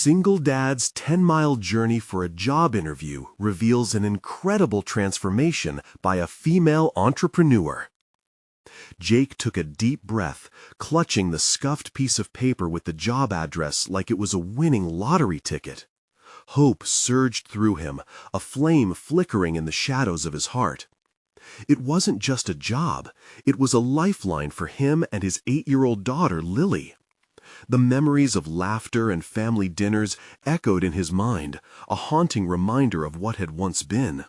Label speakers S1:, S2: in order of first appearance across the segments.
S1: single dad's 10-mile journey for a job interview reveals an incredible transformation by a female entrepreneur. Jake took a deep breath, clutching the scuffed piece of paper with the job address like it was a winning lottery ticket. Hope surged through him, a flame flickering in the shadows of his heart. It wasn't just a job, it was a lifeline for him and his 8-year-old daughter, Lily. The memories of laughter and family dinners echoed in his mind, a haunting reminder of what had once been.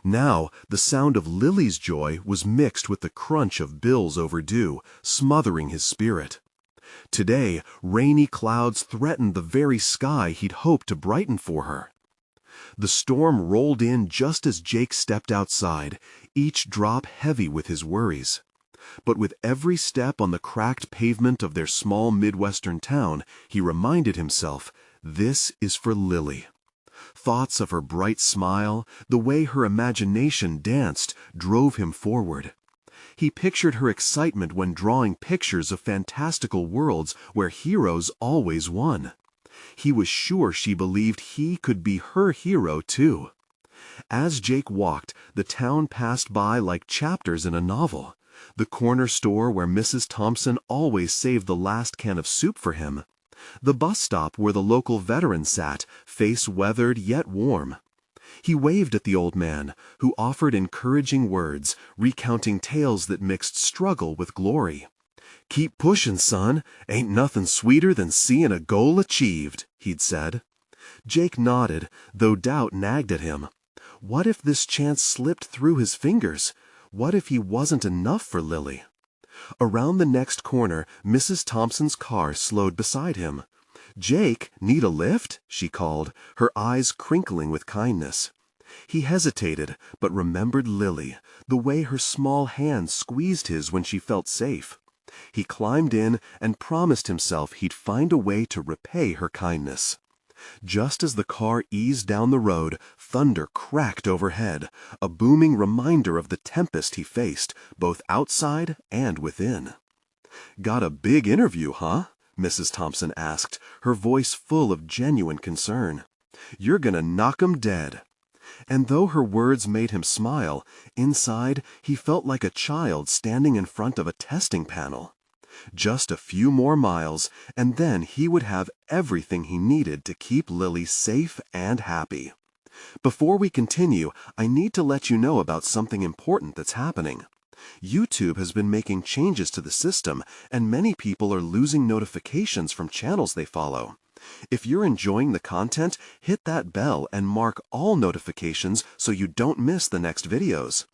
S1: Now, the sound of Lily's joy was mixed with the crunch of bills overdue, smothering his spirit. Today, rainy clouds threatened the very sky he'd hoped to brighten for her. The storm rolled in just as Jake stepped outside, each drop heavy with his worries. But with every step on the cracked pavement of their small Midwestern town, he reminded himself, this is for Lily. Thoughts of her bright smile, the way her imagination danced, drove him forward. He pictured her excitement when drawing pictures of fantastical worlds where heroes always won. He was sure she believed he could be her hero too. As Jake walked, the town passed by like chapters in a novel. The corner store where Mrs. Thompson always saved the last can of soup for him. The bus stop where the local veteran sat, face weathered yet warm. He waved at the old man, who offered encouraging words, recounting tales that mixed struggle with glory. "Keep pushing, son. Ain't nothing sweeter than seeing a goal achieved," he'd said. Jake nodded, though doubt nagged at him. What if this chance slipped through his fingers? What if he wasn't enough for Lily? Around the next corner, Mrs. Thompson's car slowed beside him. "Jake, need a lift?" she called, her eyes crinkling with kindness. He hesitated, but remembered Lily, the way her small hand squeezed his when she felt safe. He climbed in and promised himself he'd find a way to repay her kindness. Just as the car eased down the road, thunder cracked overhead, a booming reminder of the tempest he faced, both outside and within. "Got a big interview, huh?" Mrs. Thompson asked, her voice full of genuine concern. "You're gonna knock 'em dead." And though her words made him smile, inside he felt like a child standing in front of a testing panel. Just a few more miles, and then he would have everything he needed to keep Lily safe and happy. Before we continue, I need to let you know about something important that's happening. YouTube has been making changes to the system, and many people are losing notifications from channels they follow. If you're enjoying the content, hit that bell and mark all notifications so you don't miss the next videos.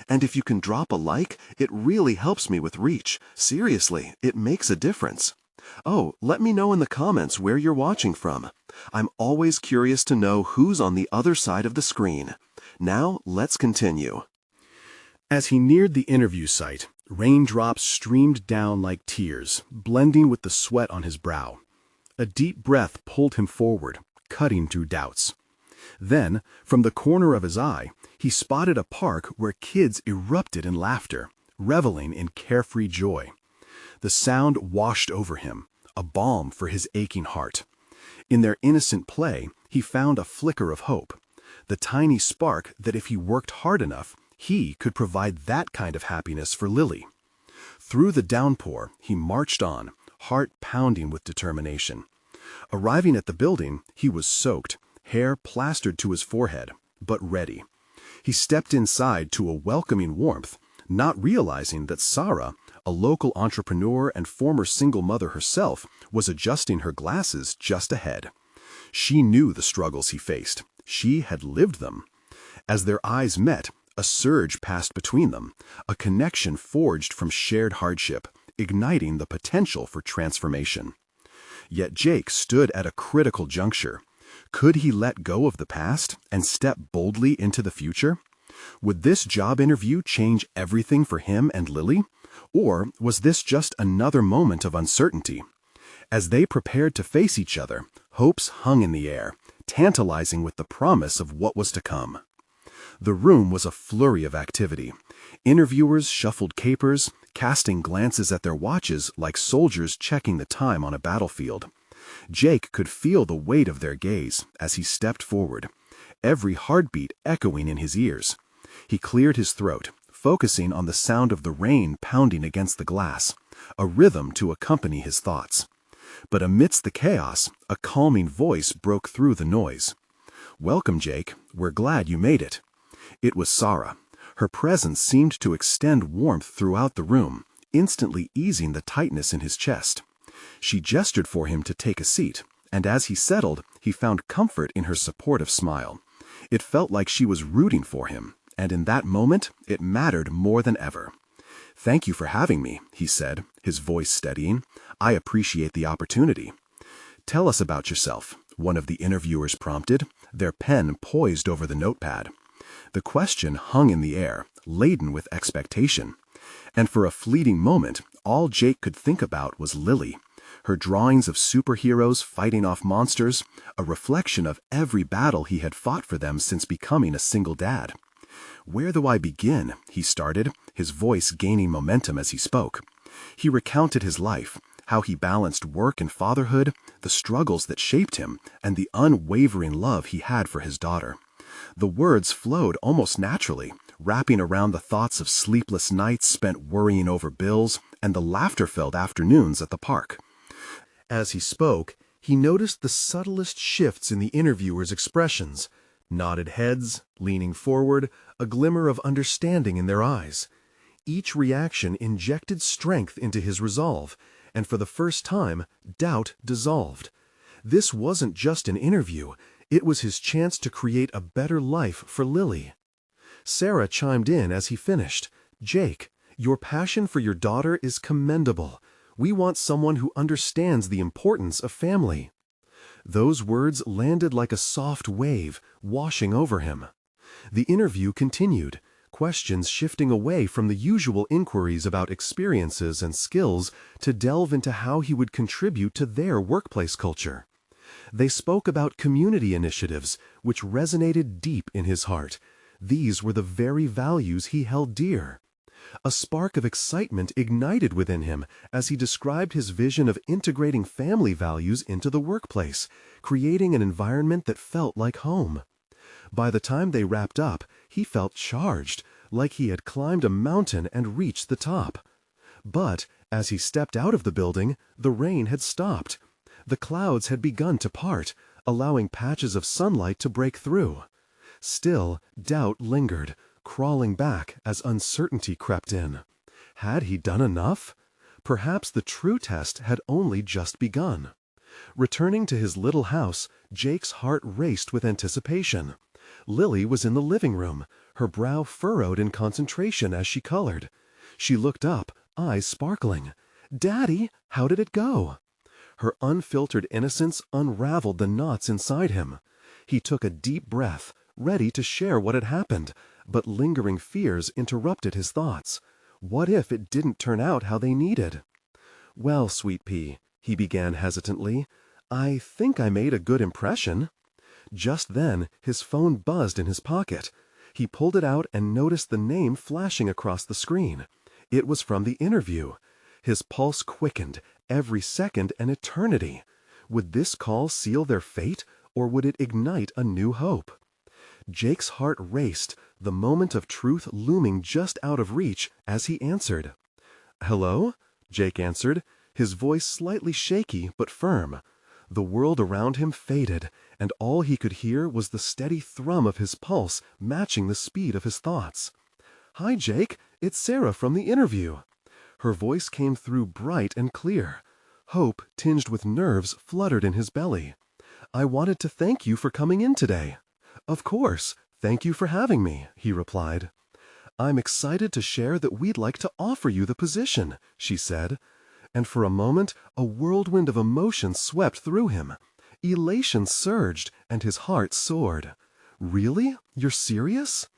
S1: And if you can drop a like, it really helps me with reach. Seriously, it makes a difference. Oh, let me know in the comments where you're watching from. I'm always curious to know who's on the other side of the screen. Now, let's continue. As he neared the interview site, raindrops streamed down like tears, blending with the sweat on his brow. A deep breath pulled him forward, cutting through doubts. Then, from the corner of his eye, he spotted a park where kids erupted in laughter, reveling in carefree joy. The sound washed over him, a balm for his aching heart. In their innocent play, he found a flicker of hope, the tiny spark that if he worked hard enough, he could provide that kind of happiness for Lily. Through the downpour, he marched on, heart pounding with determination. Arriving at the building, he was soaked, hair plastered to his forehead, but ready. He stepped inside to a welcoming warmth, not realizing that Sarah, a local entrepreneur and former single mother herself, was adjusting her glasses just ahead. She knew the struggles he faced. She had lived them. As their eyes met, a surge passed between them, a connection forged from shared hardship, igniting the potential for transformation. Yet Jake stood at a critical juncture. Could he let go of the past and step boldly into the future? Would this job interview change everything for him and Lily? Or was this just another moment of uncertainty? As they prepared to face each other, hopes hung in the air, tantalizing with the promise of what was to come. The room was a flurry of activity. Interviewers shuffled capers, casting glances at their watches like soldiers checking the time on a battlefield. Jake could feel the weight of their gaze as he stepped forward, every heartbeat echoing in his ears. He cleared his throat, focusing on the sound of the rain pounding against the glass, a rhythm to accompany his thoughts. But amidst the chaos, a calming voice broke through the noise. "Welcome, Jake. We're glad you made it." It was Sarah. Her presence seemed to extend warmth throughout the room, instantly easing the tightness in his chest. She gestured for him to take a seat, and as he settled, he found comfort in her supportive smile. It felt like she was rooting for him, and in that moment, it mattered more than ever. "Thank you for having me," he said, his voice steadying. "I appreciate the opportunity." "Tell us about yourself," one of the interviewers prompted, their pen poised over the notepad. The question hung in the air, laden with expectation. And for a fleeting moment, all Jake could think about was Lily. Her drawings of superheroes fighting off monsters, a reflection of every battle he had fought for them since becoming a single dad. "Where do I begin?" he started, his voice gaining momentum as he spoke. He recounted his life, how he balanced work and fatherhood, the struggles that shaped him, and the unwavering love he had for his daughter. The words flowed almost naturally, wrapping around the thoughts of sleepless nights spent worrying over bills and the laughter-filled afternoons at the park. As he spoke, he noticed the subtlest shifts in the interviewers' expressions: nodded heads, leaning forward, a glimmer of understanding in their eyes. Each reaction injected strength into his resolve, and for the first time, doubt dissolved. This wasn't just an interview, it was his chance to create a better life for Lily. Sarah chimed in as he finished. "Jake, your passion for your daughter is commendable. We want someone who understands the importance of family." Those words landed like a soft wave, washing over him. The interview continued, questions shifting away from the usual inquiries about experiences and skills to delve into how he would contribute to their workplace culture. They spoke about community initiatives, which resonated deep in his heart. These were the very values he held dear. A spark of excitement ignited within him as he described his vision of integrating family values into the workplace, creating an environment that felt like home. By the time they wrapped up, he felt charged, like he had climbed a mountain and reached the top. But, as he stepped out of the building, the rain had stopped. The clouds had begun to part, allowing patches of sunlight to break through. Still, doubt lingered, crawling back as uncertainty crept in. Had he done enough? Perhaps the true test had only just begun. Returning to his little house, Jake's heart raced with anticipation. Lily was in the living room, her brow furrowed in concentration as she colored. She looked up, eyes sparkling. "Daddy, how did it go?" Her unfiltered innocence unraveled the knots inside him. He took a deep breath, ready to share what had happened, but lingering fears interrupted his thoughts. What if it didn't turn out how they needed? "Well, Sweet Pea," he began hesitantly, "I think I made a good impression." Just then, his phone buzzed in his pocket. He pulled it out and noticed the name flashing across the screen. It was from the interview. His pulse quickened, every second an eternity. Would this call seal their fate, or would it ignite a new hope? Jake's heart raced, the moment of truth looming just out of reach as he answered. "Hello?" Jake answered, his voice slightly shaky but firm. The world around him faded, and all he could hear was the steady thrum of his pulse matching the speed of his thoughts. "Hi, Jake, it's Sarah from the interview." Her voice came through bright and clear. Hope, tinged with nerves, fluttered in his belly. "I wanted to thank you for coming in today." "Of course. Thank you for having me," he replied. "I'm excited to share that we'd like to offer you the position," she said. And for a moment, a whirlwind of emotion swept through him. Elation surged, and his heart soared. "Really? You're serious?"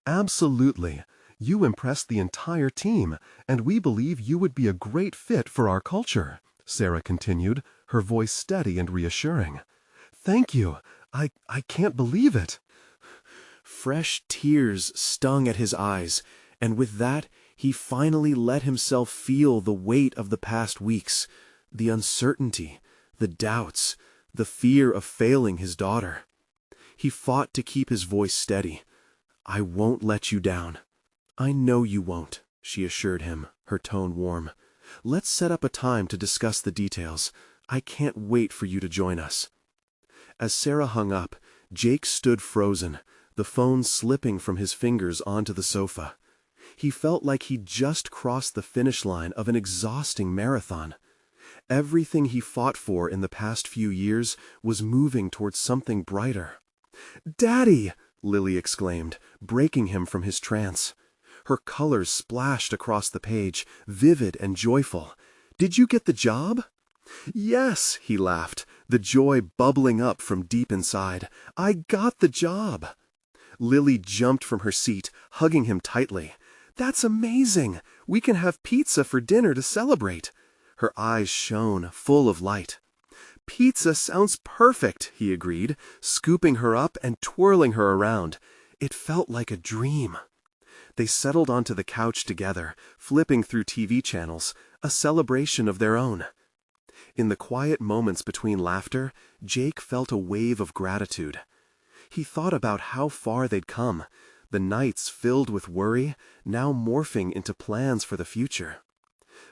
S1: "Absolutely. You impressed the entire team, and we believe you would be a great fit for our culture," Sarah continued, her voice steady and reassuring. "Thank you. I can't believe it." Fresh tears stung at his eyes, and with that, he finally let himself feel the weight of the past weeks, the uncertainty, the doubts, the fear of failing his daughter. He fought to keep his voice steady. "I won't let you down." "I know you won't," she assured him, her tone warm. "Let's set up a time to discuss the details. I can't wait for you to join us." As Sarah hung up, Jake stood frozen, the phone slipping from his fingers onto the sofa. He felt like he'd just crossed the finish line of an exhausting marathon. Everything he fought for in the past few years was moving towards something brighter. "Daddy!" Lily exclaimed, breaking him from his trance. Her colors splashed across the page, vivid and joyful. "Did you get the job?" "Yes," he laughed, the joy bubbling up from deep inside. "I got the job." Lily jumped from her seat, hugging him tightly. "That's amazing! We can have pizza for dinner to celebrate." Her eyes shone, full of light. "Pizza sounds perfect," he agreed, scooping her up and twirling her around. It felt like a dream. They settled onto the couch together, flipping through TV channels, a celebration of their own. In the quiet moments between laughter, Jake felt a wave of gratitude. He thought about how far they'd come, the nights filled with worry, now morphing into plans for the future.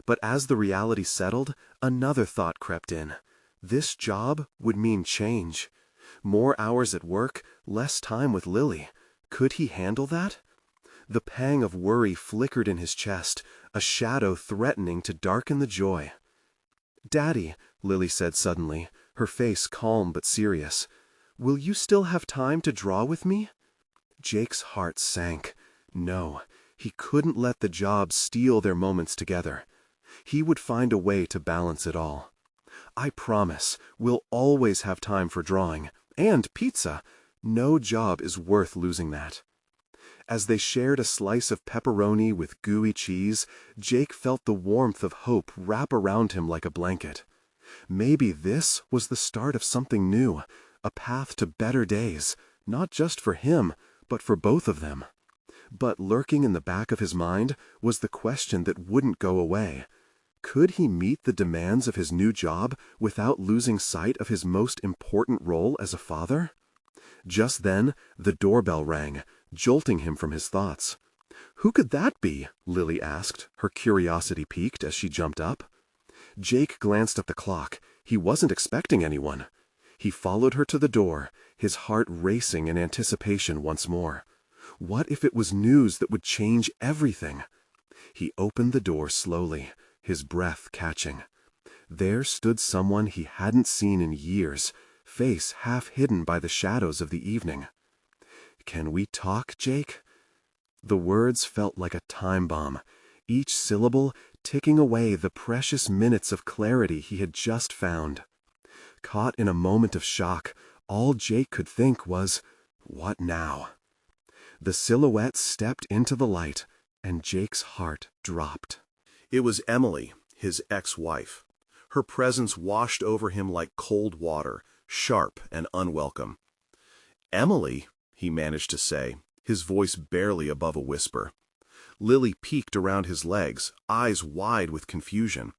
S1: But as the reality settled, another thought crept in. This job would mean change. More hours at work, less time with Lily. Could he handle that? The pang of worry flickered in his chest, a shadow threatening to darken the joy. "Daddy," Lily said suddenly, her face calm but serious, "will you still have time to draw with me?" Jake's heart sank. No, he couldn't let the job steal their moments together. He would find a way to balance it all. "I promise, we'll always have time for drawing. And pizza. No job is worth losing that." As they shared a slice of pepperoni with gooey cheese, Jake felt the warmth of hope wrap around him like a blanket. Maybe this was the start of something new, a path to better days, not just for him, but for both of them. But lurking in the back of his mind was the question that wouldn't go away. Could he meet the demands of his new job without losing sight of his most important role as a father? Just then, the doorbell rang, jolting him from his thoughts. "Who could that be?" Lily asked, her curiosity piqued as she jumped up. Jake glanced at the clock. He wasn't expecting anyone. He followed her to the door, his heart racing in anticipation once more. What if it was news that would change everything? He opened the door slowly, his breath catching. There stood someone he hadn't seen in years, face half hidden by the shadows of the evening. "Can we talk, Jake?" The words felt like a time bomb, each syllable ticking away the precious minutes of clarity he had just found. Caught in a moment of shock, all Jake could think was, "What now?" The silhouette stepped into the light, and Jake's heart dropped. It was Emily, his ex-wife. Her presence washed over him like cold water, sharp and unwelcome. "Emily," he managed to say, his voice barely above a whisper. Lily peeked around his legs, eyes wide with confusion.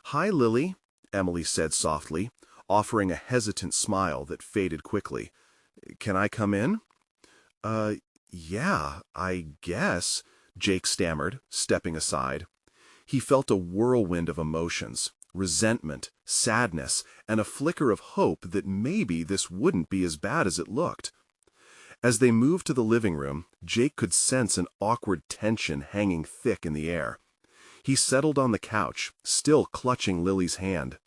S1: "Hi, Lily," Emily said softly, offering a hesitant smile that faded quickly. "Can I come in?" Yeah, I guess," Jake stammered, stepping aside. He felt a whirlwind of emotions, resentment, sadness, and a flicker of hope that maybe this wouldn't be as bad as it looked. As they moved to the living room, Jake could sense an awkward tension hanging thick in the air. He settled on the couch, still clutching Lily's hand.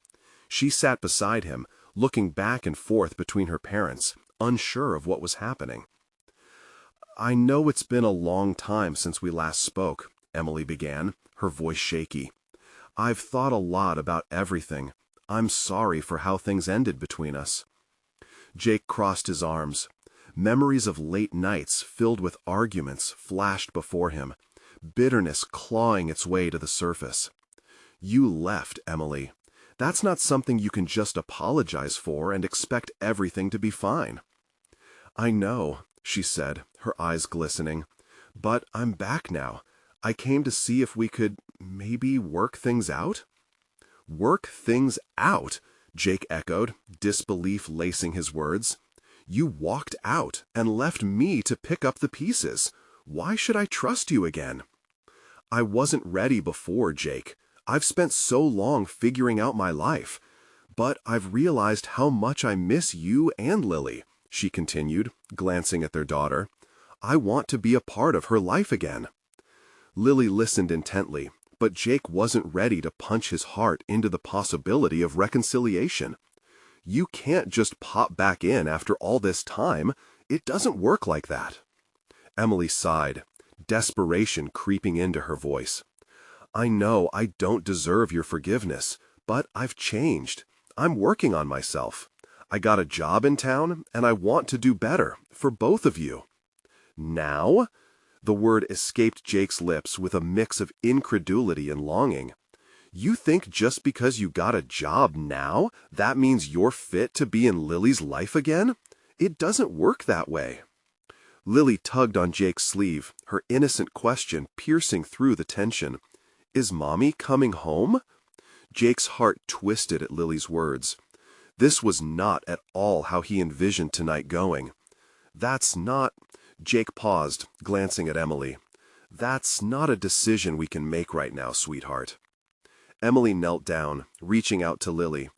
S1: She sat beside him, looking back and forth between her parents, unsure of what was happening. "I know it's been a long time since we last spoke," Emily began, her voice shaky. "I've thought a lot about everything. I'm sorry for how things ended between us." Jake crossed his arms. Memories of late nights filled with arguments flashed before him, bitterness clawing its way to the surface. "You left, Emily. That's not something you can just apologize for and expect everything to be fine." "I know," she said, her eyes glistening. "But I'm back now. I came to see if we could maybe work things out." "Work things out?" Jake echoed, disbelief lacing his words. You walked out and left me to pick up the pieces. Why should I trust you again? I wasn't ready before, Jake. I've spent so long figuring out my life. But I've realized how much I miss you and Lily, she continued, glancing at their daughter. I want to be a part of her life again. Lily listened intently, but Jake wasn't ready to punch his heart into the possibility of reconciliation. You can't just pop back in after all this time. It doesn't work like that. Emily sighed, desperation creeping into her voice. I know I don't deserve your forgiveness, but I've changed. I'm working on myself. I got a job in town, and I want to do better for both of you. Now? The word escaped Jake's lips with a mix of incredulity and longing. You think just because you got a job now, that means you're fit to be in Lily's life again? It doesn't work that way. Lily tugged on Jake's sleeve, her innocent question piercing through the tension. Is Mommy coming home? Jake's heart twisted at Lily's words. This was not at all how he envisioned tonight going. That's not... Jake paused, glancing at Emily. That's not a decision we can make right now, sweetheart. Emily knelt down, reaching out to Lily.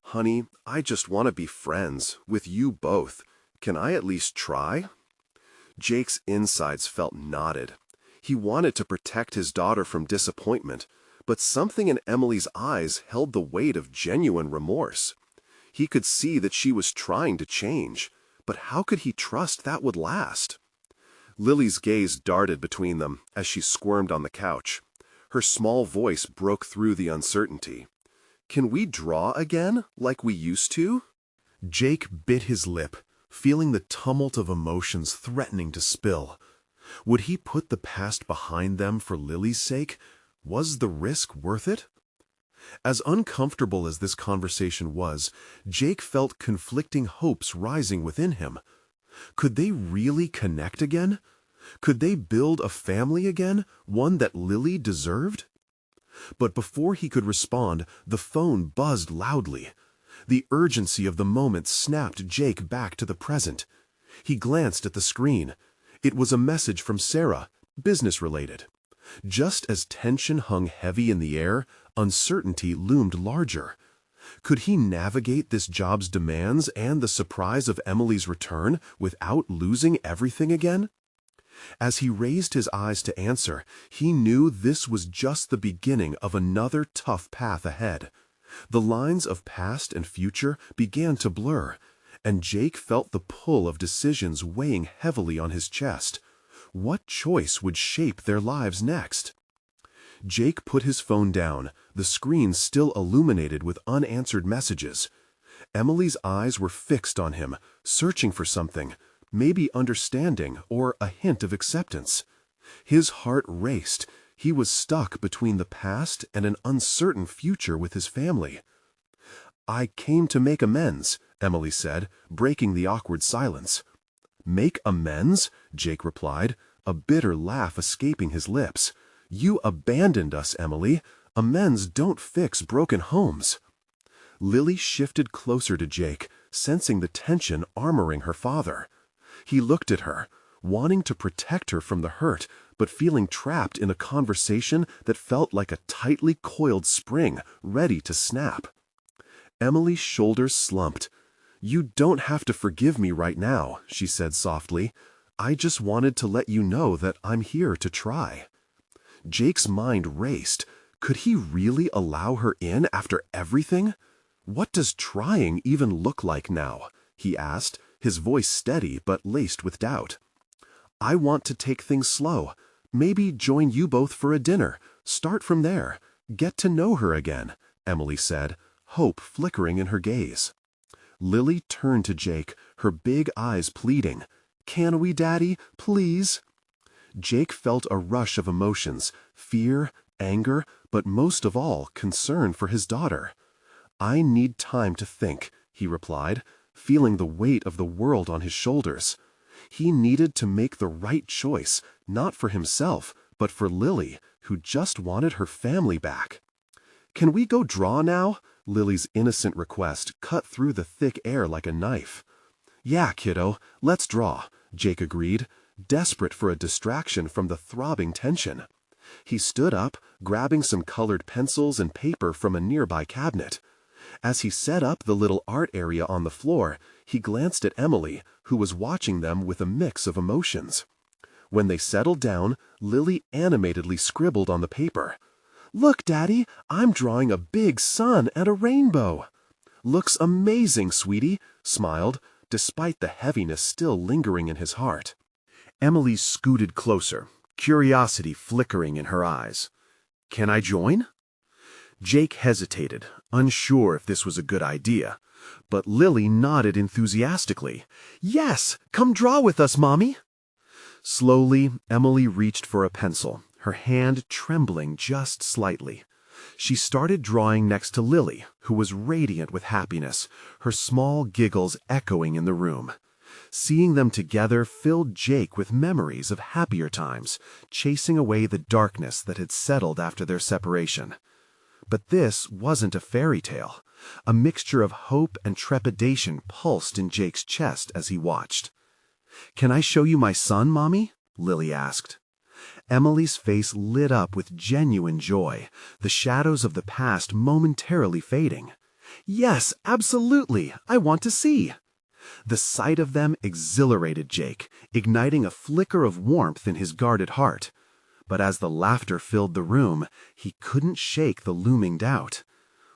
S1: Honey, I just want to be friends, with you both. Can I at least try? Jake's insides felt knotted. He wanted to protect his daughter from disappointment, but something in Emily's eyes held the weight of genuine remorse. He could see that she was trying to change, but how could he trust that would last? Lily's gaze darted between them as she squirmed on the couch. Her small voice broke through the uncertainty. Can we draw again, like we used to? Jake bit his lip, feeling the tumult of emotions threatening to spill. Would he put the past behind them for Lily's sake? Was the risk worth it? As uncomfortable as this conversation was, Jake felt conflicting hopes rising within him. Could they really connect again? Could they build a family again, one that Lily deserved? But before he could respond, the phone buzzed loudly. The urgency of the moment snapped Jake back to the present. He glanced at the screen. It was a message from Sarah, business-related. Just as tension hung heavy in the air, uncertainty loomed larger. Could he navigate this job's demands and the surprise of Emily's return without losing everything again? As he raised his eyes to answer, he knew this was just the beginning of another tough path ahead. The lines of past and future began to blur, and Jake felt the pull of decisions weighing heavily on his chest. What choice would shape their lives next? Jake put his phone down, the screen still illuminated with unanswered messages. Emily's eyes were fixed on him, searching for something, maybe understanding or a hint of acceptance. His heart raced. He was stuck between the past and an uncertain future with his family. I came to make amends, Emily said, breaking the awkward silence. Make amends? Jake replied, a bitter laugh escaping his lips. You abandoned us, Emily. Amends don't fix broken homes. Lily shifted closer to Jake, sensing the tension armoring her father. He looked at her, wanting to protect her from the hurt, but feeling trapped in a conversation that felt like a tightly coiled spring, ready to snap. Emily's shoulders slumped. You don't have to forgive me right now, she said softly. I just wanted to let you know that I'm here to try. Jake's mind raced. Could he really allow her in after everything? What does trying even look like now? He asked, his voice steady but laced with doubt. I want to take things slow. Maybe join you both for a dinner. Start from there. Get to know her again, Emily said, hope flickering in her gaze. Lily turned to Jake, her big eyes pleading. Can we, Daddy? Please? Jake felt a rush of emotions, fear, anger, but most of all, concern for his daughter. I need time to think, he replied, feeling the weight of the world on his shoulders. He needed to make the right choice, not for himself, but for Lily, who just wanted her family back. Can we go draw now? Lily's innocent request cut through the thick air like a knife. "Yeah, kiddo, let's draw," Jake agreed, desperate for a distraction from the throbbing tension. He stood up, grabbing some colored pencils and paper from a nearby cabinet. As he set up the little art area on the floor, he glanced at Emily, who was watching them with a mix of emotions. When they settled down, Lily animatedly scribbled on the paper. "Look, Daddy, I'm drawing a big sun and a rainbow." "Looks amazing, sweetie," smiled, despite the heaviness still lingering in his heart. Emily scooted closer, curiosity flickering in her eyes. "Can I join?" Jake hesitated, unsure if this was a good idea, but Lily nodded enthusiastically. "Yes, come draw with us, Mommy." Slowly, Emily reached for a pencil, her hand trembling just slightly. She started drawing next to Lily, who was radiant with happiness, her small giggles echoing in the room. Seeing them together filled Jake with memories of happier times, chasing away the darkness that had settled after their separation. But this wasn't a fairy tale. A mixture of hope and trepidation pulsed in Jake's chest as he watched. "Can I show you my son, Mommy?" Lily asked. Emily's face lit up with genuine joy, the shadows of the past momentarily fading. "Yes, absolutely, I want to see." The sight of them exhilarated Jake, igniting a flicker of warmth in his guarded heart. But as the laughter filled the room, he couldn't shake the looming doubt.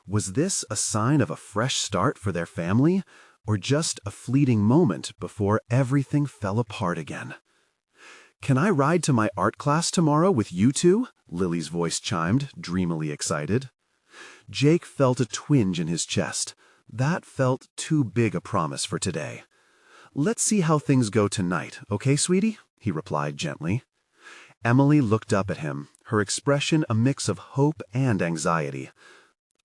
S1: Was this a sign of a fresh start for their family, or just a fleeting moment before everything fell apart again? "Can I ride to my art class tomorrow with you two?" Lily's voice chimed, dreamily excited. Jake felt a twinge in his chest. That felt too big a promise for today. "Let's see how things go tonight, okay, sweetie?" he replied gently. Emily looked up at him, her expression a mix of hope and anxiety.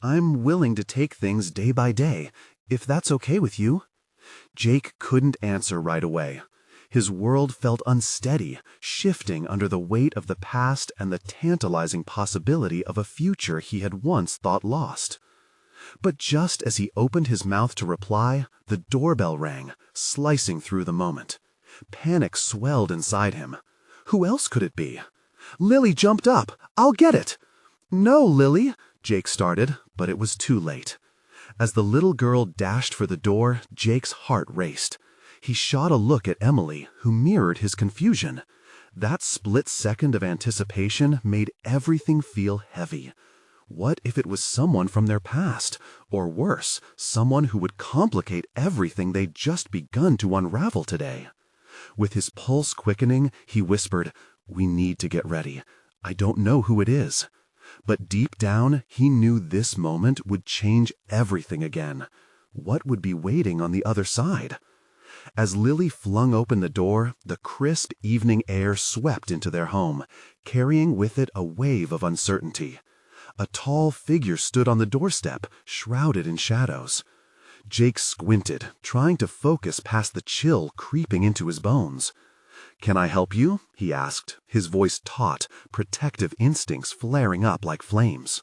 S1: "I'm willing to take things day by day, if that's okay with you." Jake couldn't answer right away. His world felt unsteady, shifting under the weight of the past and the tantalizing possibility of a future he had once thought lost. But just as he opened his mouth to reply, the doorbell rang, slicing through the moment. Panic swelled inside him. Who else could it be? Lily jumped up. "I'll get it." "No, Lily," Jake started, but it was too late. As the little girl dashed for the door, Jake's heart raced. He shot a look at Emily, who mirrored his confusion. That split second of anticipation made everything feel heavy. What if it was someone from their past, or worse, someone who would complicate everything they'd just begun to unravel today? With his pulse quickening, he whispered, "We need to get ready. I don't know who it is." But deep down, he knew this moment would change everything again. What would be waiting on the other side? As Lily flung open the door, the crisp evening air swept into their home, carrying with it a wave of uncertainty. A tall figure stood on the doorstep, shrouded in shadows. Jake squinted, trying to focus past the chill creeping into his bones. "Can I help you?" he asked, his voice taut, protective instincts flaring up like flames.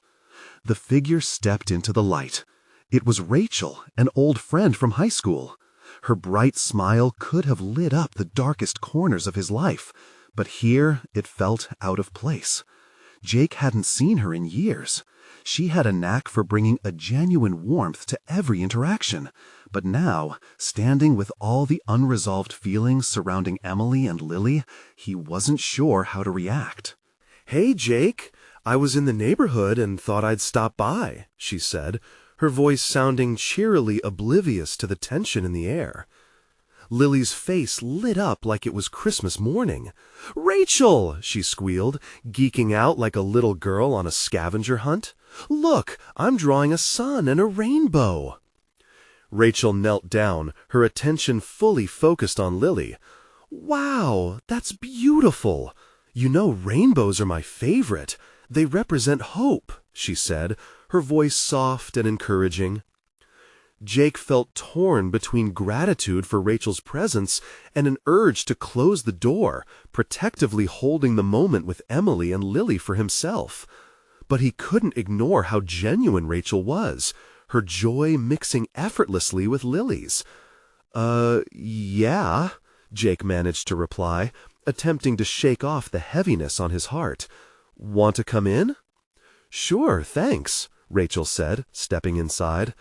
S1: The figure stepped into the light. It was Rachel, an old friend from high school. Her bright smile could have lit up the darkest corners of his life, but here it felt out of place. Jake hadn't seen her in years. She had a knack for bringing a genuine warmth to every interaction, but now, standing with all the unresolved feelings surrounding Emily and Lily, he wasn't sure how to react. "Hey, Jake, I was in the neighborhood and thought I'd stop by," she said, her voice sounding cheerily oblivious to the tension in the air. Lily's face lit up like it was Christmas morning. "Rachel!" she squealed, geeking out like a little girl on a scavenger hunt. "Look, I'm drawing a sun and a rainbow." Rachel knelt down, her attention fully focused on Lily. "Wow, that's beautiful. You know rainbows are my favorite. They represent hope," she said, her voice soft and encouraging. Jake felt torn between gratitude for Rachel's presence and an urge to close the door, protectively holding the moment with Emily and Lily for himself. But he couldn't ignore how genuine Rachel was, her joy mixing effortlessly with Lily's. Yeah, Jake managed to reply, attempting to shake off the heaviness on his heart. Want to come in? Sure, thanks, Rachel said, stepping inside.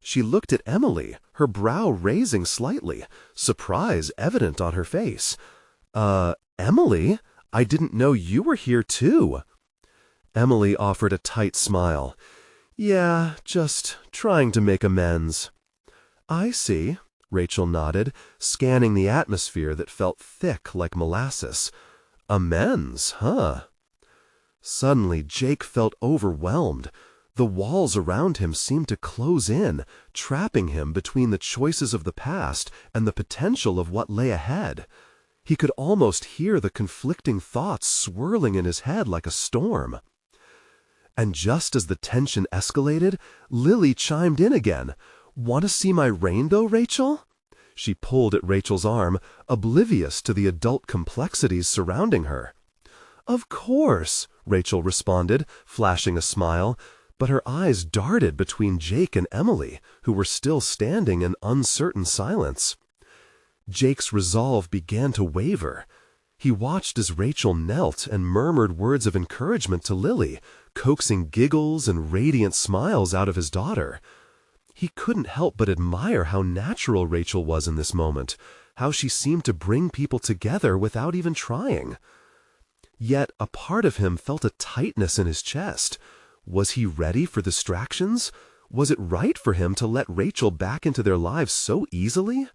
S1: She looked at Emily, her brow raising slightly, surprise evident on her face. Emily? I didn't know you were here too. Emily offered a tight smile. Yeah, just trying to make amends. I see, Rachel nodded, scanning the atmosphere that felt thick like molasses. Amends, huh? Suddenly, Jake felt overwhelmed. The walls around him seemed to close in, trapping him between the choices of the past and the potential of what lay ahead. He could almost hear the conflicting thoughts swirling in his head like a storm. And just as the tension escalated, Lily chimed in again. Want to see my rainbow, Rachel? She pulled at Rachel's arm, oblivious to the adult complexities surrounding her. Of course, Rachel responded, flashing a smile, but her eyes darted between Jake and Emily, who were still standing in uncertain silence. Jake's resolve began to waver. He watched as Rachel knelt and murmured words of encouragement to Lily, coaxing giggles and radiant smiles out of his daughter. He couldn't help but admire how natural Rachel was in this moment, how she seemed to bring people together without even trying. Yet a part of him felt a tightness in his chest. Was he ready for distractions? Was it right for him to let Rachel back into their lives so easily?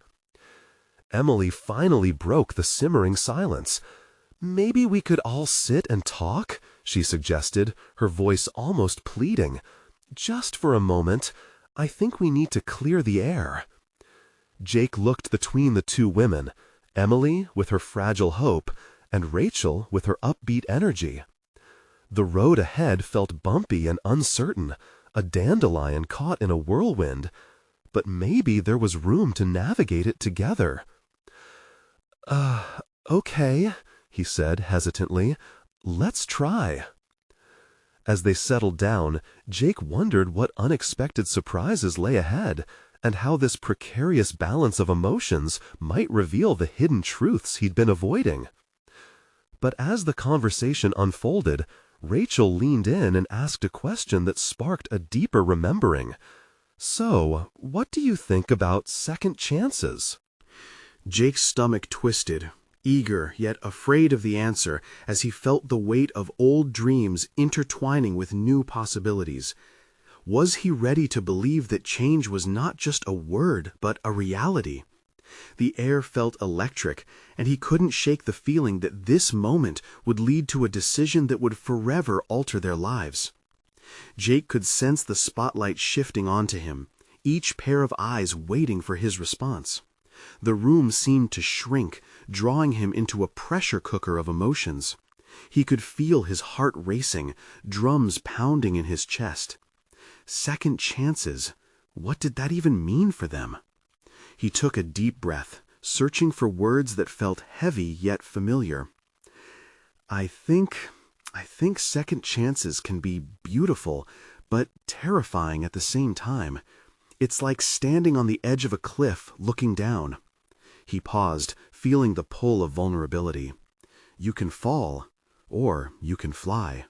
S1: Emily finally broke the simmering silence. Maybe we could all sit and talk, she suggested, her voice almost pleading. Just for a moment. I think we need to clear the air. Jake looked between the two women, Emily with her fragile hope, and Rachel with her upbeat energy. The road ahead felt bumpy and uncertain, a dandelion caught in a whirlwind, but maybe there was room to navigate it together. Okay, he said hesitantly. Let's try. As they settled down, Jake wondered what unexpected surprises lay ahead, and how this precarious balance of emotions might reveal the hidden truths he'd been avoiding. But as the conversation unfolded, Rachel leaned in and asked a question that sparked a deeper remembering. So, what do you think about second chances?
S2: Jake's stomach twisted, eager yet afraid of the answer as he felt the weight of old dreams intertwining with new possibilities. Was he ready to believe that change was not just a word, but a reality? The air felt electric, and he couldn't shake the feeling that this moment would lead to a decision that would forever alter their lives. Jake could sense the spotlight shifting onto him, each pair of eyes waiting for his response. The room seemed to shrink, drawing him into a pressure cooker of emotions. He could feel his heart racing, drums pounding in his chest. Second chances, what did that even mean for them? He took a deep breath, searching for words that felt heavy yet familiar. I think second chances can be beautiful, but terrifying at the same time. It's like standing on the edge of a cliff, looking down. He paused, feeling the pull of vulnerability. You can fall, or you can fly.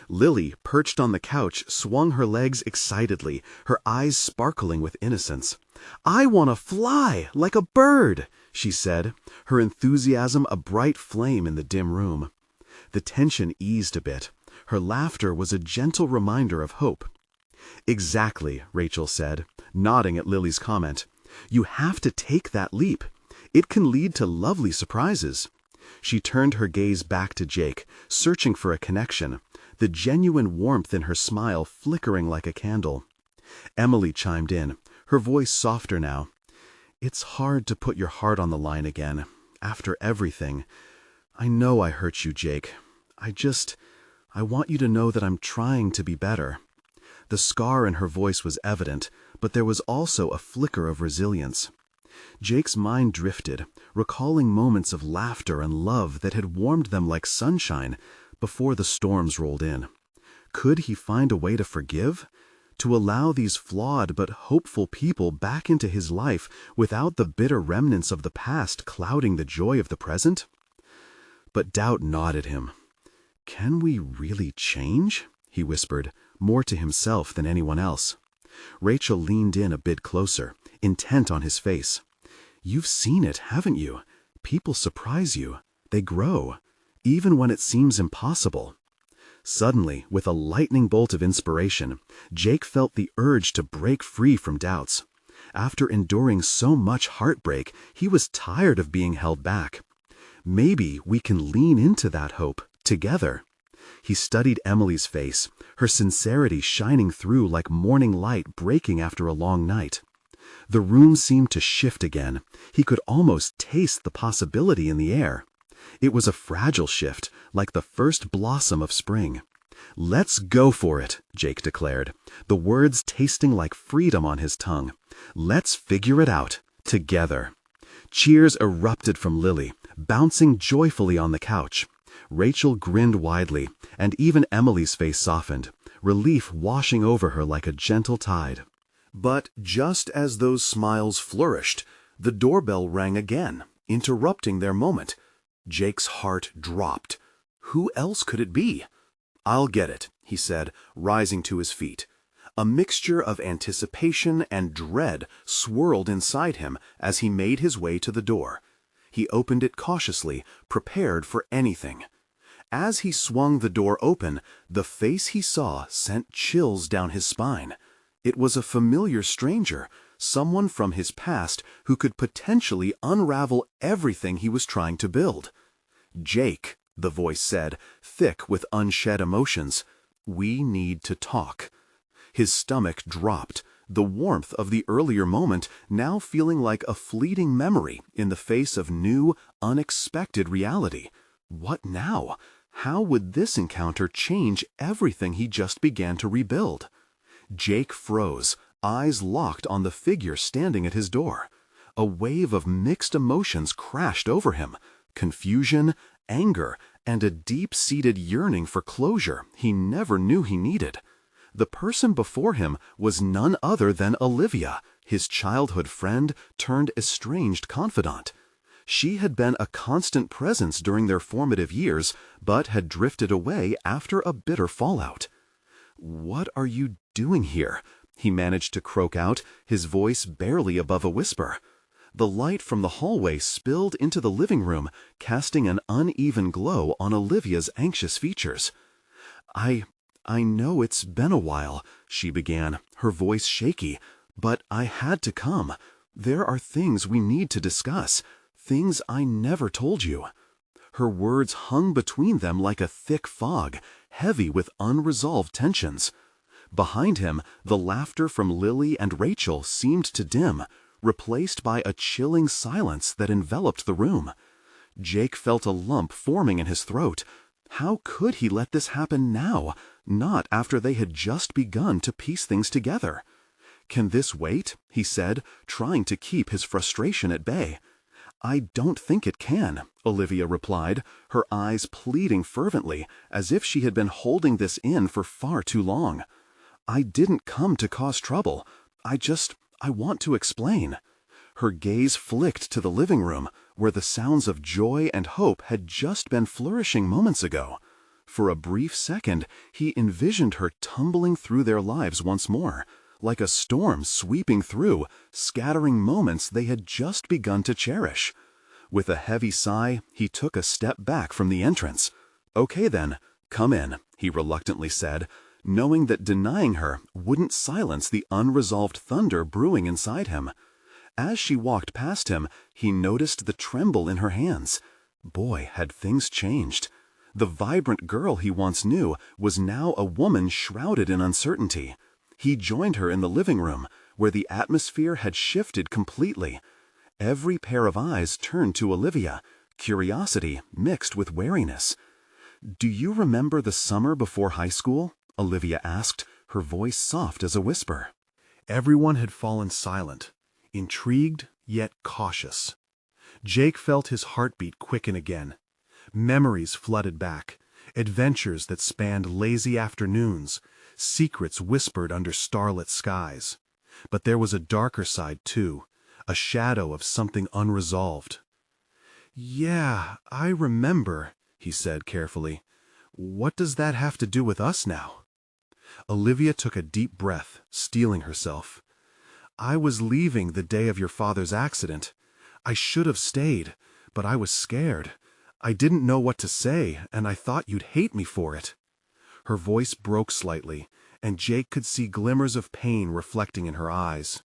S2: Lily, perched on the couch, swung her legs excitedly, her eyes sparkling with innocence. I want to fly, like a bird, she said, her enthusiasm a bright flame in the dim room. The tension eased a bit. Her laughter was a gentle reminder of hope. Exactly, Rachel said, nodding at Lily's comment. You have to take that leap. It can lead to lovely surprises. She turned her gaze back to Jake, searching for a connection, the genuine warmth in her smile flickering like a candle. Emily chimed in, her voice softer now. It's hard to put your heart on the line again, after everything. I know I hurt you, Jake. I want you to know that I'm trying to be better. The scar in her voice was evident, but there was also a flicker of resilience. Jake's mind drifted, recalling moments of laughter and love that had warmed them like sunshine before the storms rolled in. Could he find a way to forgive? to allow these flawed but hopeful people back into his life without the bitter remnants of the past clouding the joy of the present? But doubt gnawed at him. "Can we really change?" he whispered, more to himself than anyone else. Rachel leaned in a bit closer, intent on his face. "You've seen it, haven't you? People surprise you. They grow, even when it seems impossible." Suddenly, with a lightning bolt of inspiration, Jake felt the urge to break free from doubts. After enduring so much heartbreak, he was tired of being held back. Maybe we can lean into that hope, together. He studied Emily's face, her sincerity shining through like morning light breaking after a long night. The room seemed to shift again. He could almost taste the possibility in the air. It was a fragile shift, like the first blossom of spring. "Let's go for it," Jake declared, the words tasting like freedom on his tongue. "Let's figure it out, together." Cheers erupted from Lily, bouncing joyfully on the couch. Rachel grinned widely, and even Emily's face softened, relief washing over her like a gentle tide. But just as those smiles flourished, the doorbell rang again, interrupting their moment. Jake's heart dropped. Who else could it be? "I'll get it," he said, rising to his feet. A mixture of anticipation and dread swirled inside him as he made his way to the door. He opened it cautiously, prepared for anything. As he swung the door open, the face he saw sent chills down his spine. It was a familiar stranger, someone from his past who could potentially unravel everything he was trying to build. "Jake," the voice said, thick with unshed emotions, "we need to talk." His stomach dropped, the warmth of the earlier moment now feeling like a fleeting memory in the face of new, unexpected reality. What now? How would this encounter change everything he just began to rebuild? Jake froze, eyes locked on the figure standing at his door. A wave of mixed emotions crashed over him: confusion, anger, and a deep-seated yearning for closure he never knew he needed. The person before him was none other than Olivia, his childhood friend turned estranged confidant. She had been a constant presence during their formative years, but had drifted away after a bitter fallout. "What are you doing here?" he managed to croak out, his voice barely above a whisper. The light from the hallway spilled into the living room, casting an uneven glow on Olivia's anxious features. I know it's been a while," she began, her voice shaky, "but I had to come. There are things we need to discuss, things I never told you." Her words hung between them like a thick fog, heavy with unresolved tensions. Behind him, the laughter from Lily and Rachel seemed to dim, replaced by a chilling silence that enveloped the room. Jake felt a lump forming in his throat. How could he let this happen now, not after they had just begun to piece things together? "Can this wait?" he said, trying to keep his frustration at bay. "I don't think it can," Olivia replied, her eyes pleading fervently, as if she had been holding this in for far too long. "I didn't come to cause trouble. I want to explain." Her gaze flicked to the living room, where the sounds of joy and hope had just been flourishing moments ago. For a brief second, he envisioned her tumbling through their lives once more, like a storm sweeping through, scattering moments they had just begun to cherish. With a heavy sigh, he took a step back from the entrance. "Okay then, come in," he reluctantly said, knowing that denying her wouldn't silence the unresolved thunder brewing inside him. As she walked past him, he noticed the tremble in her hands. Boy, had things changed. The vibrant girl he once knew was now a woman shrouded in uncertainty. He joined her in the living room, where the atmosphere had shifted completely. Every pair of eyes turned to Olivia, curiosity mixed with wariness. "Do you remember the summer before high school?" Olivia asked, her voice soft as a whisper. Everyone had fallen silent, intrigued yet cautious. Jake felt his heartbeat quicken again. Memories flooded back, adventures that spanned lazy afternoons,
S1: secrets whispered under starlit skies. But there was a darker side too, a shadow of something unresolved. "Yeah, I remember," he said carefully. "What does that have to do with us now?" Olivia took a deep breath, steeling herself. "I was leaving the day of your father's accident. I should have stayed, but I was scared. I didn't know what to say, and I thought you'd hate me for it." Her voice broke slightly, and Jake could see glimmers of pain reflecting in her eyes.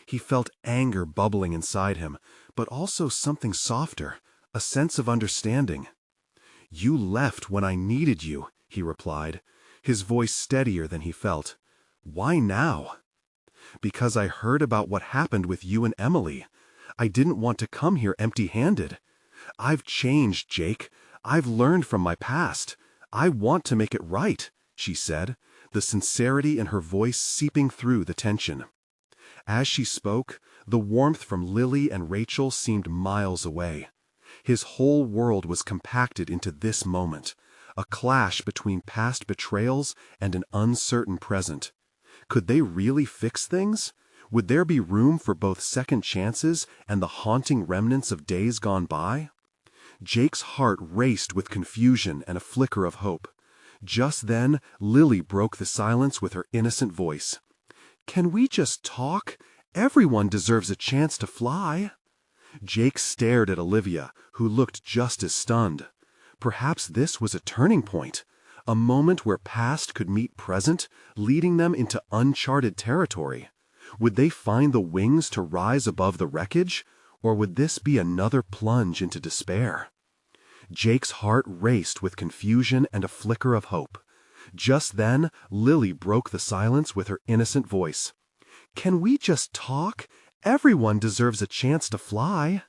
S1: He felt anger bubbling inside him, but also something softer, a sense of understanding. "You left when I needed you," he replied, his voice steadier than he felt. "Why now?" "Because I heard about what happened with you and Emily. I didn't want to come here empty-handed. I've changed, Jake. I've learned from my past. I want to make it right," she said, the sincerity in her voice seeping through the tension. As she spoke, the warmth from Lily and Rachel seemed miles away. His whole world was compacted into this moment, a clash between past betrayals and an uncertain present. Could they really fix things? Would there be room for both second chances and the haunting remnants of days gone by? Jake's heart raced with confusion and a flicker of hope. Just then, Lily broke the silence with her innocent voice. "Can we just talk? Everyone deserves a chance to fly." Jake stared at Olivia, who looked just as stunned. Perhaps this was a turning point, a moment where past could meet present, leading them into uncharted territory. Would they find the wings to rise above the wreckage, or would this be another plunge into despair? Jake's heart raced with confusion and a flicker of hope. Just then, Lily broke the silence with her innocent voice. "Can we just talk? Everyone deserves a chance to fly."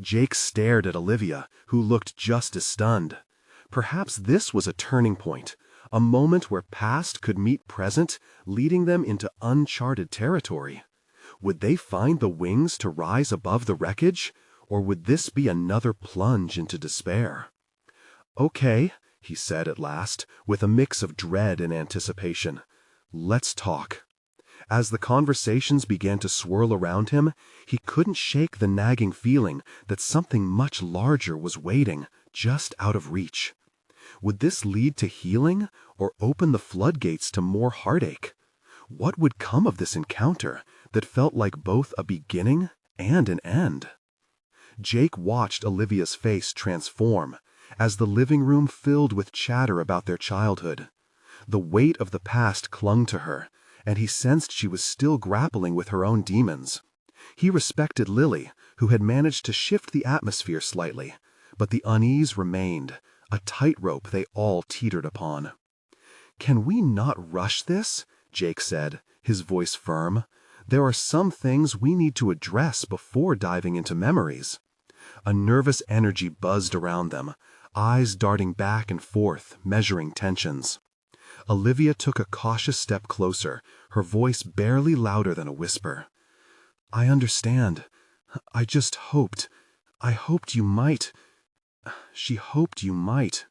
S1: Jake stared at Olivia, who looked just as stunned. Perhaps this was a turning point, a moment where past could meet present, leading them into uncharted territory. Would they find the wings to rise above the wreckage, or would this be another plunge into despair? "Okay," he said at last, with a mix of dread and anticipation. "Let's talk." As the conversations began to swirl around him, he couldn't shake the nagging feeling that something much larger was waiting, just out of reach. Would this lead to healing, or open the floodgates to more heartache? What would come of this encounter that felt like both a beginning and an end? Jake watched Olivia's face transform, as the living room filled with chatter about their childhood. The weight of the past clung to her, and he sensed she was still grappling with her own demons. He respected Lily, who had managed to shift the atmosphere slightly, but the unease remained, a tightrope they all teetered upon. "Can we not rush this?" Jake said, his voice firm. "There are some things we need to address before diving into memories." A nervous energy buzzed around them, eyes darting back and forth, measuring tensions. Olivia took a cautious step closer, her voice barely louder than a whisper. "I understand. I hoped you might. She hoped you might."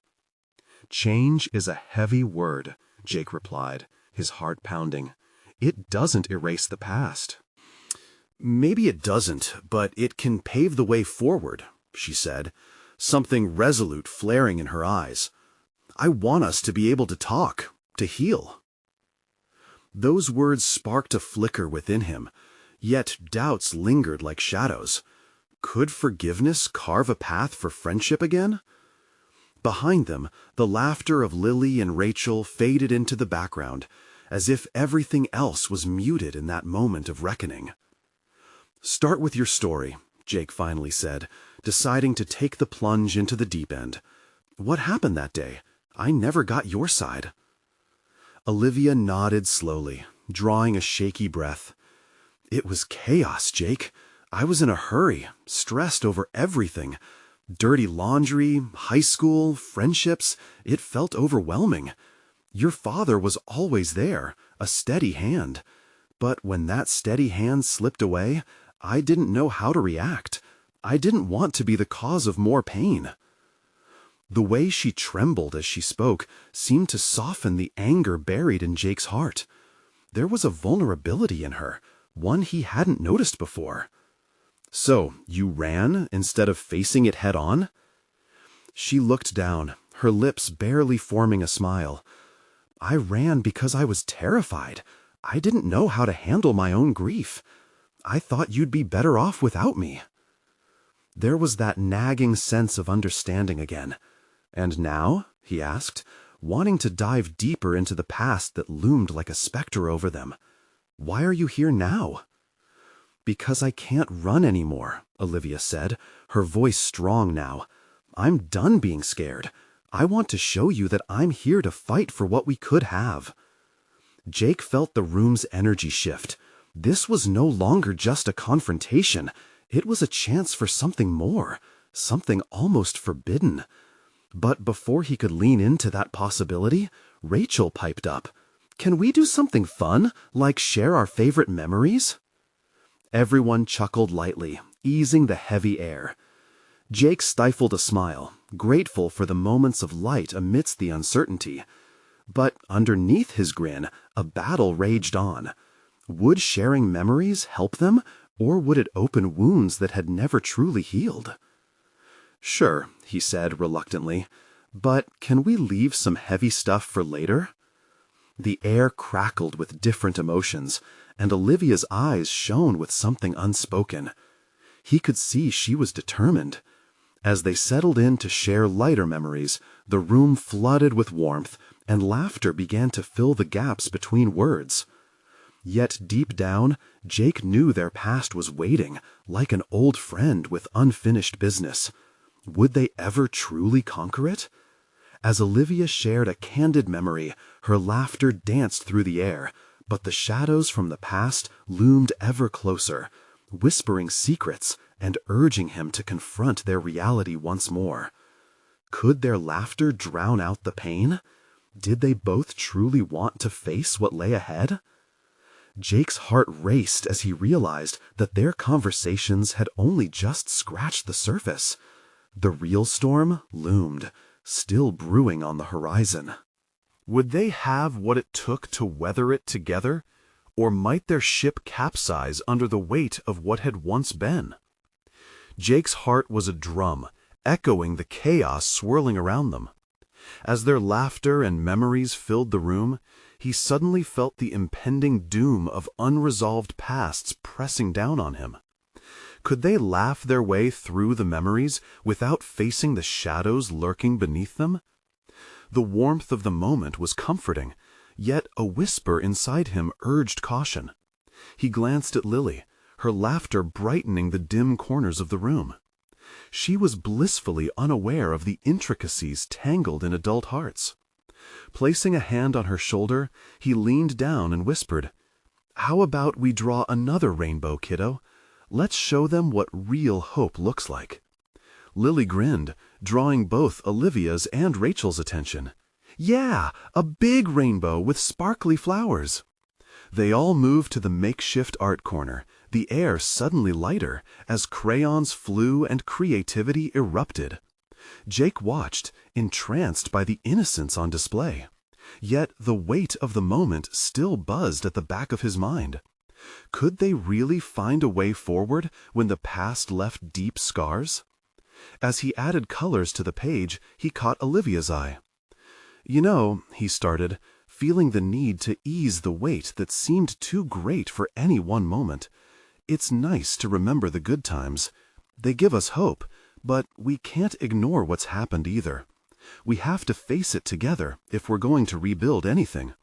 S1: "Change is a heavy word," Jake replied, his heart pounding. "It doesn't erase the past."
S2: "Maybe it doesn't, but it can pave the way forward," she said, something resolute flaring in her eyes. "I want us to be able to talk, to heal." Those words sparked a flicker within him, yet doubts lingered like shadows. Could forgiveness carve a path for friendship again? Behind them, the laughter of Lily and Rachel faded into the background, as if everything else was muted in that moment of reckoning. "Start with your story," Jake finally said, deciding to take the plunge into the deep end. "What happened that day? I never got your side." Olivia nodded slowly, drawing a shaky breath. "It was chaos, Jake. I was in a hurry, stressed over everything. Dirty laundry, high school, friendships, it felt overwhelming. Your father was always there, a steady hand. But when that steady hand slipped away, I didn't know how to react. I didn't want to be the cause of more pain." The way she trembled as she spoke seemed to soften the anger buried in Jake's heart. There was a vulnerability in her, one he hadn't noticed before. "So, you ran instead of facing it head-on?" She looked down, her lips barely forming a smile. "I ran because I was terrified. I didn't know how to handle my own grief. I thought you'd be better off without me." There was that nagging sense of understanding again. "And now?" he asked, wanting to dive deeper into the past that loomed like a specter over them. "Why are you here now?" "Because I can't run anymore," Olivia said, her voice strong now. "I'm done being scared. I want to show you that I'm here to fight for what we could have." Jake felt the room's energy shift. This was no longer just a confrontation. It was a chance for something more, something almost forbidden. But before he could lean into that possibility, Rachel piped up. "Can we do something fun, like share our favorite memories?" Everyone chuckled lightly, easing the heavy air. Jake stifled a smile, grateful for the moments of light amidst the uncertainty. But underneath his grin, a battle raged on. Would sharing memories help them, or would it open wounds that had never truly healed? "Sure," he said reluctantly, "but can we leave some heavy stuff for later?" The air crackled with different emotions, and Olivia's eyes shone with something unspoken. He could see she was determined. As they settled in to share lighter memories, the room flooded with warmth, and laughter began to fill the gaps between words. Yet deep down, Jake knew their past was waiting, like an old friend with unfinished business. Would they ever truly conquer it? As Olivia shared a candid memory, her laughter danced through the air, but the shadows from the past loomed ever closer, whispering secrets and urging him to confront their reality once more. Could their laughter drown out the pain? Did they both truly want to face what lay ahead? Jake's heart raced as he realized that their conversations had only just scratched the surface. The real storm loomed, still brewing on the horizon. Would they have what it took to weather it together, or might their ship capsize under the weight of what had once been? Jake's heart was a drum, echoing the chaos swirling around them. As their laughter and memories filled the room, he suddenly felt the impending doom of unresolved pasts pressing down on him. Could they laugh their way through the memories without facing the shadows lurking beneath them? The warmth of the moment was comforting, yet a whisper inside him urged caution. He glanced at Lily, her laughter brightening the dim corners of the room. She was blissfully unaware of the intricacies tangled in adult hearts. Placing a hand on her shoulder, he leaned down and whispered, "How about we draw another rainbow, kiddo? Let's show them what real hope looks like." Lily grinned, drawing both Olivia's and Rachel's attention. "Yeah, a big rainbow with sparkly flowers." They all moved to the makeshift art corner, the air suddenly lighter as crayons flew and creativity erupted. Jake watched, entranced by the innocence on display. Yet the weight of the moment still buzzed at the back of his mind. Could they really find a way forward when the past left deep scars? As he added colors to the page, he caught Olivia's eye. "You know," he started, feeling the need to ease the weight that seemed too great for any one moment. "It's nice to remember the good times. They give us hope, but we can't ignore what's happened either. We have to face it together if we're going to rebuild anything."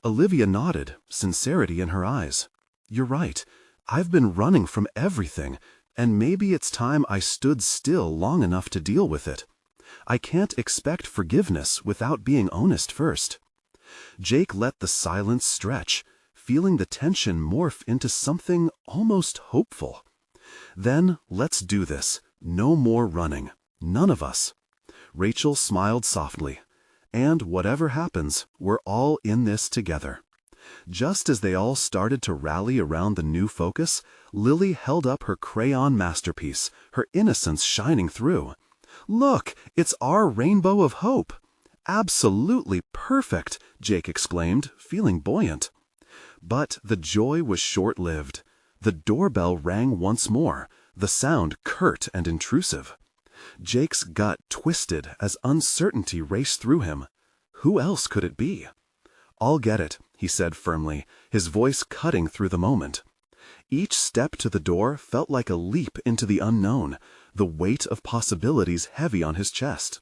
S2: Olivia nodded, sincerity in her eyes. "You're right. I've been running from everything, and maybe it's time I stood still long enough to deal with it. I can't expect forgiveness without being honest first." Jake let the silence stretch, feeling the tension morph into something almost hopeful. "Then let's do this. No more running. None of us." Rachel smiled softly. "And whatever happens, we're all in this together." Just as they all started to rally around the new focus, Lily held up her crayon masterpiece, her innocence shining through.
S1: Look, it's our rainbow of hope. Absolutely perfect, Jake exclaimed, feeling buoyant. But the joy was short-lived. The doorbell rang once more, the sound curt and intrusive. Jake's gut twisted as uncertainty raced through him. Who else could it be? "I'll get it," he said firmly, his voice cutting through the moment. Each step to the door felt like a leap into the unknown, the weight of possibilities heavy on his chest.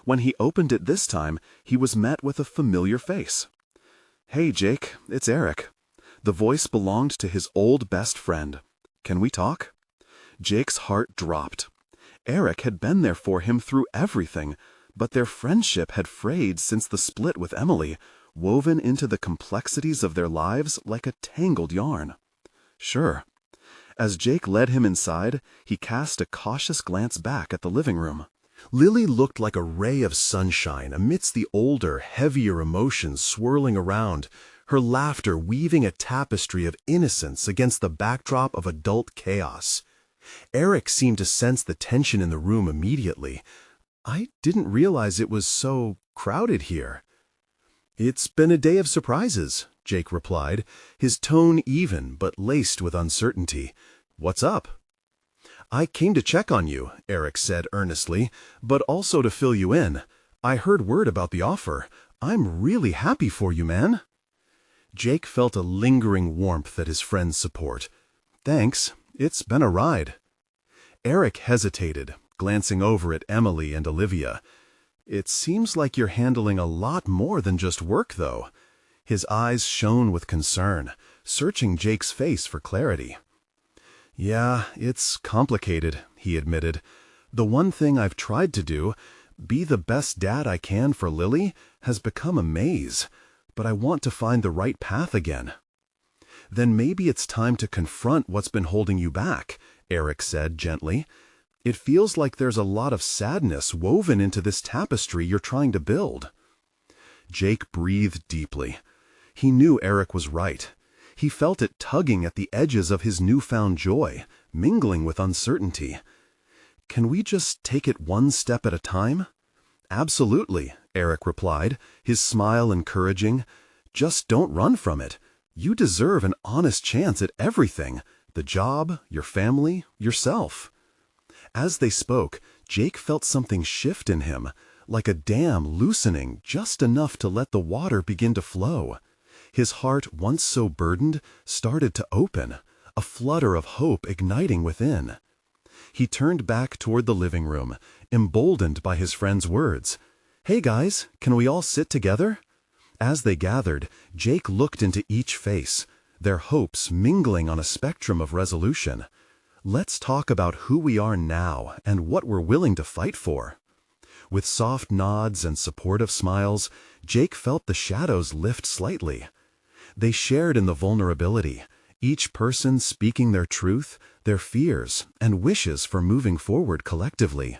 S1: When he opened it this time, he was met with a familiar face. "Hey, Jake, it's Eric." The voice belonged to his old best friend. "Can we talk?" Jake's heart dropped. Eric had been there for him through everything, but their friendship had frayed since the split with Emily, woven into the complexities of their lives like a tangled yarn. "Sure." As Jake led him inside, he cast a cautious glance back at the living room. Lily looked like a ray of sunshine amidst the older, heavier emotions swirling around, her laughter weaving a tapestry of innocence against the backdrop of adult chaos. Eric seemed to sense the tension in the room immediately. "I didn't realize it was so crowded here." "It's been a day of surprises," Jake replied, his tone even but laced with uncertainty. "What's up?" "I came to check on you," Eric said earnestly, "but also to fill you in. I heard word about the offer. I'm really happy for you, man." Jake felt a lingering warmth at his friend's support. "Thanks. It's been a ride." Eric hesitated, glancing over at Emily and Olivia. "It seems like you're handling a lot more than just work, though." His eyes shone with concern, searching Jake's face for clarity. "Yeah, it's complicated," he admitted. "The one thing I've tried to do, be the best dad I can for Lily, has become a maze, but I want to find the right path again." "Then maybe it's time to confront what's been holding you back," Eric said gently. "It feels like there's a lot of sadness woven into this tapestry you're trying to build." Jake breathed deeply. He knew Eric was right. He felt it tugging at the edges of his newfound joy, mingling with uncertainty. "Can we just take it one step at a time?" "Absolutely," Eric replied, his smile encouraging. "Just don't run from it. You deserve an honest chance at everything: the job, your family, yourself." As they spoke, Jake felt something shift in him, like a dam loosening just enough to let the water begin to flow. His heart, once so burdened, started to open, a flutter of hope igniting within. He turned back toward the living room, emboldened by his friend's words. "Hey guys, can we all sit together?" As they gathered, Jake looked into each face, their hopes mingling on a spectrum of resolution. "Let's talk about who we are now and what we're willing to fight for." With soft nods and supportive smiles, Jake felt the shadows lift slightly. They shared in the vulnerability, each person speaking their truth, their fears, and wishes for moving forward collectively.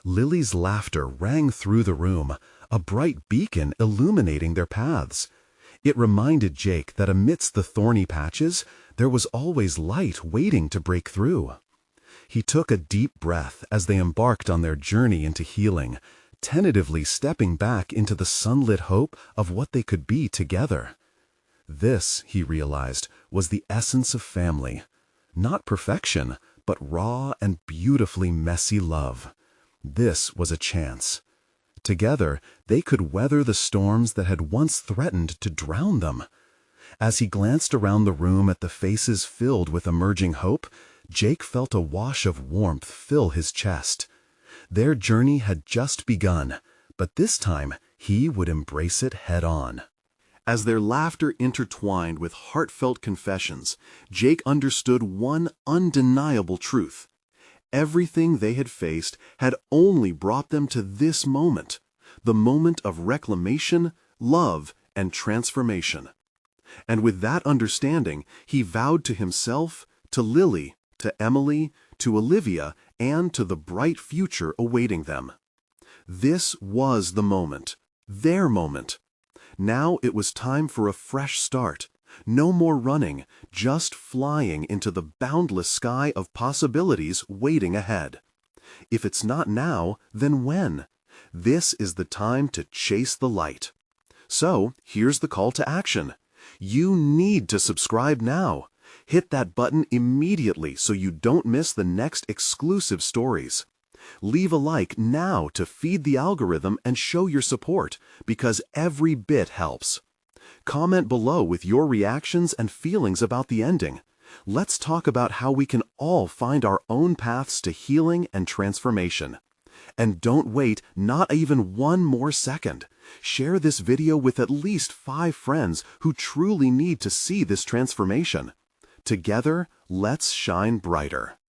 S1: Lily's laughter rang through the room, a bright beacon illuminating their paths. It reminded Jake that amidst the thorny patches, there was always light waiting to break through. He took a deep breath as they embarked on their journey into healing, tentatively stepping back into the sunlit hope of what they could be together. This, he realized, was the essence of family. Not perfection, but raw and beautifully messy love. This was a chance. Together, they could weather the storms that had once threatened to drown them. As he glanced around the room at the faces filled with emerging hope, Jake felt a wash of warmth fill his chest. Their journey had just begun, but this time he would embrace it head-on. As their laughter intertwined with heartfelt confessions, Jake understood one undeniable truth. Everything they had faced had only brought them to this moment, the moment of reclamation, love, and transformation. And with that understanding, he vowed to himself, to Lily, to Emily, to Olivia, and to the bright future awaiting them. This was the moment, their moment. Now it was time for a fresh start. No more running, just flying into the boundless sky of possibilities waiting ahead. If it's not now, then when? This is the time to chase the light. So, here's the call to action. You need to subscribe now. Hit that button immediately so you don't miss the next exclusive stories. Leave a like now to feed the algorithm and show your support, because every bit helps. Comment below with your reactions and feelings about the ending. Let's talk about how we can all find our own paths to healing and transformation. And don't wait not even one more second. Share this video with at least 5 friends who truly need to see this transformation. Together, let's shine brighter.